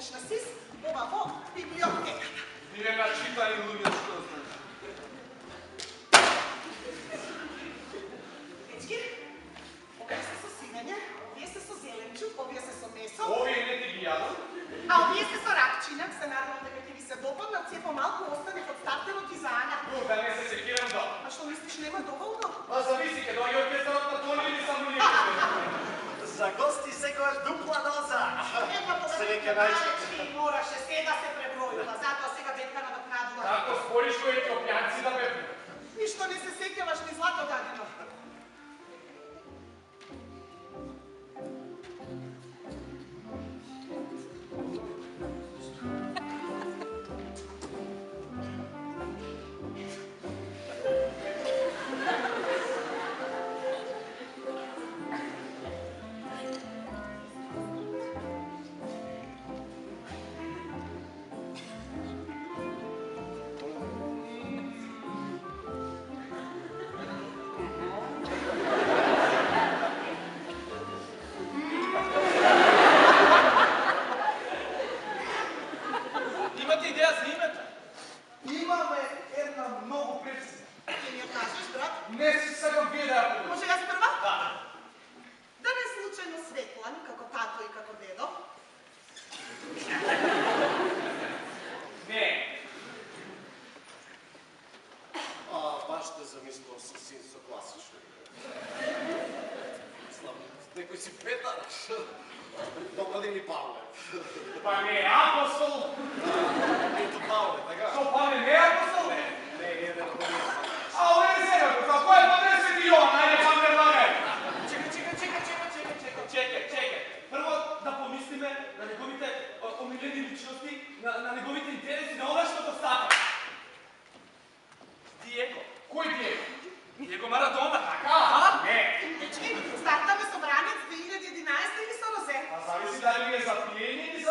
помниш на СИС, ова во библиотеката. Ние начитани луѓе што знаат. Дечки, овие се со сирење, овие се со зеленчук, овие се со месо. Овие не ти ги јадам. А овие се со ракчинак, се надевам дека ќе ви се допаднат, се помалку остане од стартерот и за Ања. Да не се секирам да. А што мислиш, нема доволно? Па зависи, ке дојде оркестарот на Тони или само ние. За гости секојаш дупла доза. Една Среќа повеќе мораше се да се пребројува, затоа сега бетка надокнадува. Како спориш кој етиопјанци да бе? Ништо не се сеќаваш ни Злато Дадино. Стартаме собраниец 2011 или со Розе? Зависи дали ми е за пиење или